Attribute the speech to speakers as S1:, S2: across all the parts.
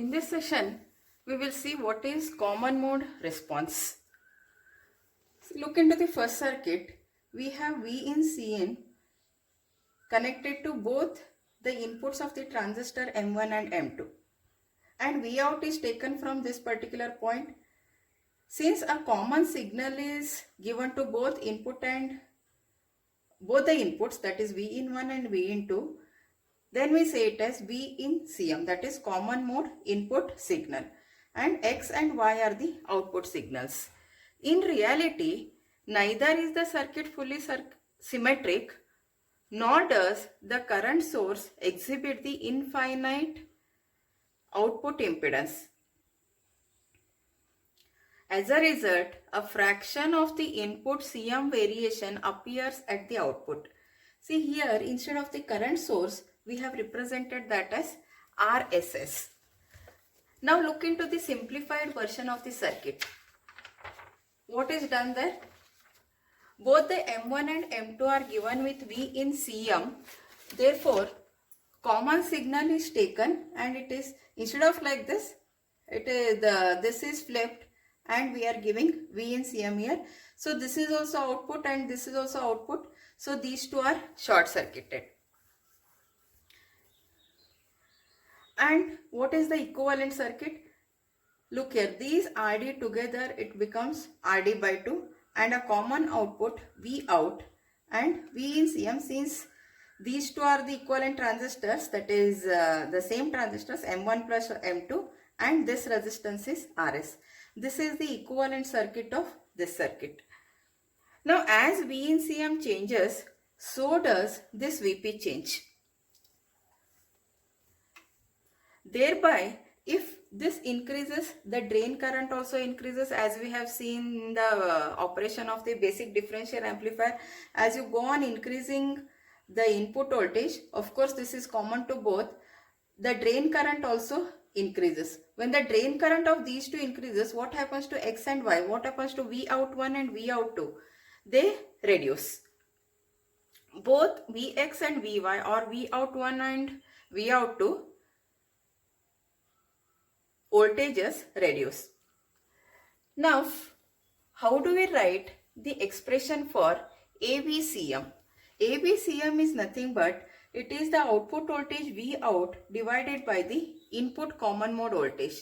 S1: In this session, we will see what is common mode response. So look into the first circuit. We have V in Cin connected to both the inputs of the transistor M1 and M2. And V out is taken from this particular point. Since a common signal is given to both input and both the inputs, that is V in 1 and V in 2, then we say it as V in Cm, that is common mode input signal, and X and Y are the output signals. In reality, neither is the circuit fully symmetric, nor does the current source exhibit the infinite output impedance. As a result, a fraction of the input Cm variation appears at the output. See here, instead of the current source, we have represented that as RSS. Now look into the simplified version of the circuit. What is done there? Both the M1 and M2 are given with V in Cm. Therefore, common signal is taken and it is, instead of like this, it is this is flipped and we are giving V in Cm here. So this is also output and this is also output. So these two are short circuited. And what is the equivalent circuit? Look here, these RD together, it becomes RD by 2 and a common output V out and V in Cm, since these two are the equivalent transistors, that is the same transistors M1 plus M2, and this resistance is Rs. This is the equivalent circuit of this circuit. Now as V in Cm changes, so does this Vp change. Thereby, if this increases, the drain current also increases, as we have seen in the operation of the basic differential amplifier. As you go on increasing the input voltage, of course this is common to both, the drain current also increases. When the drain current of these two increases, what happens to X and Y? What happens to V out 1 and V out 2? They reduce. Both Vx and Vy, or V out 1 and V out 2, voltages reduce. Now, how do we write the expression for AVCM? AVCM is nothing but it is the output voltage V out divided by the input common mode voltage.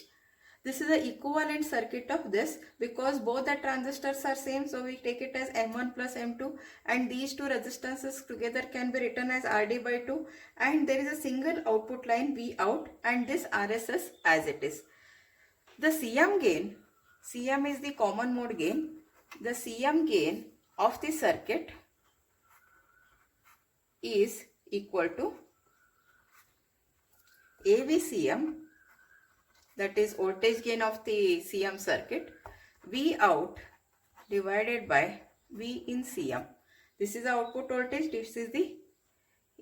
S1: This is the equivalent circuit of this, because both the transistors are same, so we take it as M1 plus M2, and these two resistances together can be written as RD by 2, and there is a single output line V out and this RSS as it is. The Cm gain, Cm is the common mode gain, the Cm gain of the circuit is equal to AVCM, that is voltage gain of the Cm circuit, V out divided by V in Cm. This is the output voltage, this is the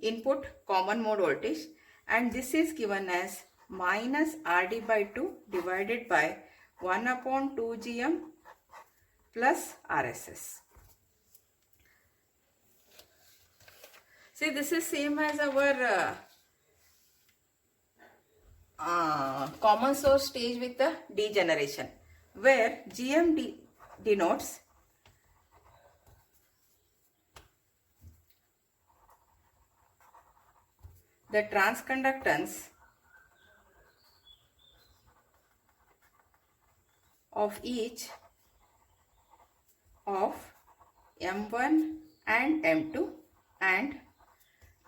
S1: input common mode voltage, and this is given as minus RD by 2 divided by 1 upon 2 Gm plus RSS. See, this is same as our common source stage with the degeneration, where Gm denotes the transconductance of each of M1 and M2 and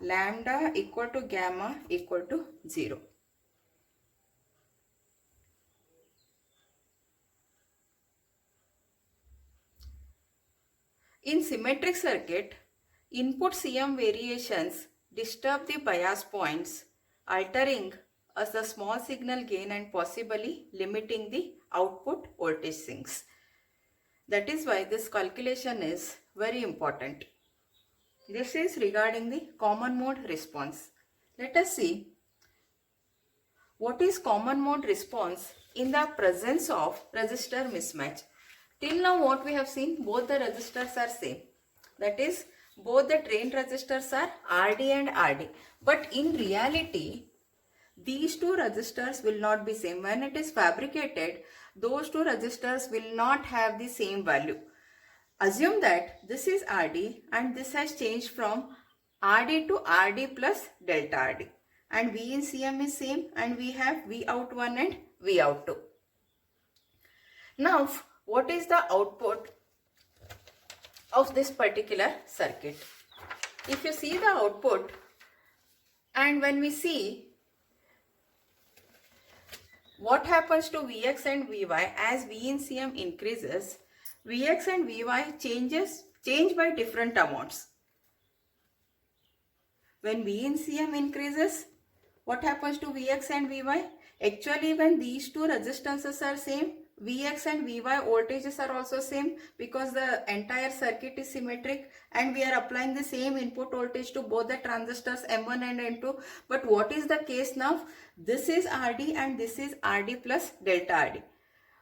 S1: lambda equal to gamma equal to 0. In symmetric circuit, input Cm variations disturb the bias points, altering the small signal gain and possibly limiting the output voltage sinks. That is why this calculation is very important. This is regarding the common mode response. Let us see what is common mode response in the presence of resistor mismatch. Till now what we have seen, both the resistors are same. That is, both the drain resistors are RD and RD. But in reality, these two resistors will not be same. When it is fabricated, those two resistors will not have the same value. Assume that this is RD and this has changed from RD to RD plus delta RD, and V in CM is same, and we have V out 1 and V out 2. Now, what is the output of this particular circuit? If you see the output, and when we see what happens to Vx and Vy as V in CM increases, Vx and Vy change by different amounts. When V in CM increases, what happens to Vx and Vy? Actually, when these two resistances are same, Vx and Vy voltages are also same, because the entire circuit is symmetric and we are applying the same input voltage to both the transistors M1 and M2. But what is the case now? This is RD and this is RD plus delta RD.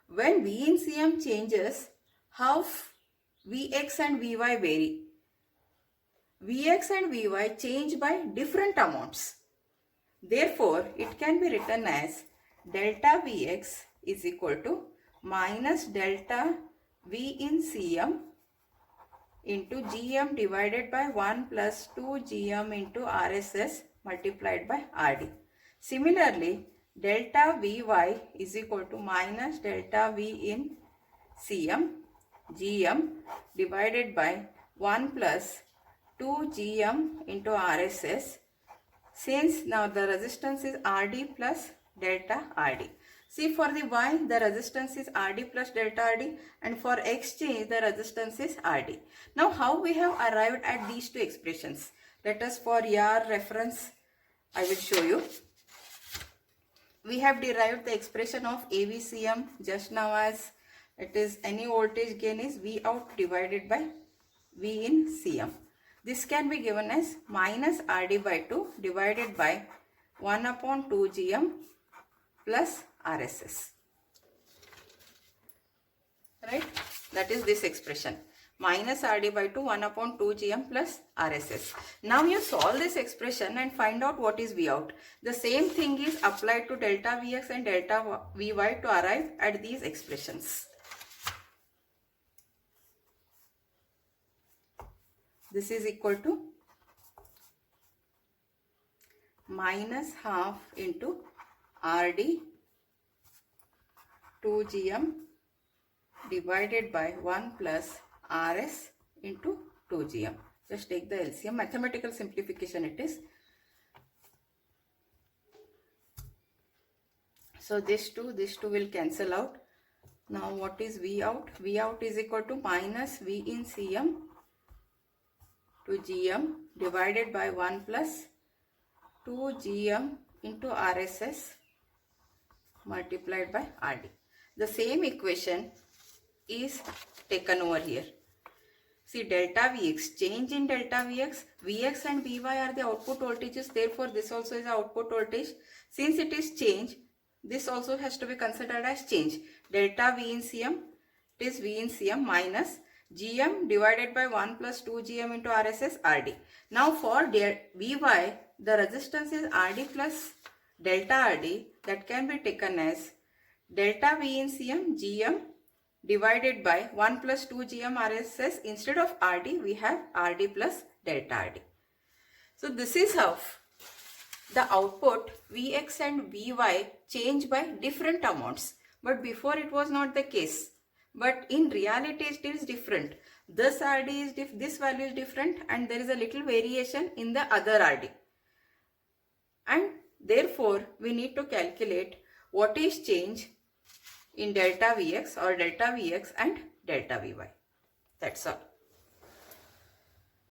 S1: When V in CM changes, how Vx and Vy vary? Vx and Vy change by different amounts. Therefore, it can be written as delta Vx is equal to minus delta V in CM into Gm divided by 1 plus 2 Gm into RSS multiplied by RD. Similarly, delta Vy is equal to minus delta V in CM Gm divided by 1 plus 2 Gm into RSS, since now the resistance is RD plus delta RD. See, for the Y, the resistance is RD plus delta RD, and for Xg, the resistance is RD. Now, how we have arrived at these two expressions? Let us, for your reference, I will show you. We have derived the expression of AVCM just now as it is any voltage gain is V out divided by V in CM. This can be given as minus RD by 2 divided by 1 upon 2 GM plus RSS. Right? That is this expression. Minus RD by 2, 1 upon 2 GM plus RSS. Now you solve this expression and find out what is V out. The same thing is applied to delta Vx and delta Vy to arrive at these expressions. This is equal to minus half into RD 2 GM divided by 1 plus RS into 2 GM. Just take the LCM. Mathematical simplification it is. So this two will cancel out. Now what is V out? V out is equal to minus V in CM to GM divided by 1 plus 2 GM into RSS multiplied by RD. The same equation is taken over here. See, delta Vx, change in delta Vx, Vx and Vy are the output voltages, therefore this also is the output voltage. Since it is change, this also has to be considered as change. Delta V in Cm, it is V in Cm minus Gm divided by 1 plus 2 Gm into RSS RD. Now for Vy, the resistance is RD plus delta RD, that can be taken as delta V in Cm Gm divided by 1 plus 2 Gm RSS. Instead of RD, we have RD plus delta RD. So this is how the output Vx and Vy change by different amounts. But before it was not the case. But in reality it is different. This RD is this value is different, and there is a little variation in the other RD. And therefore we need to calculate what is change in delta Vx or delta Vx and delta Vy. That's all.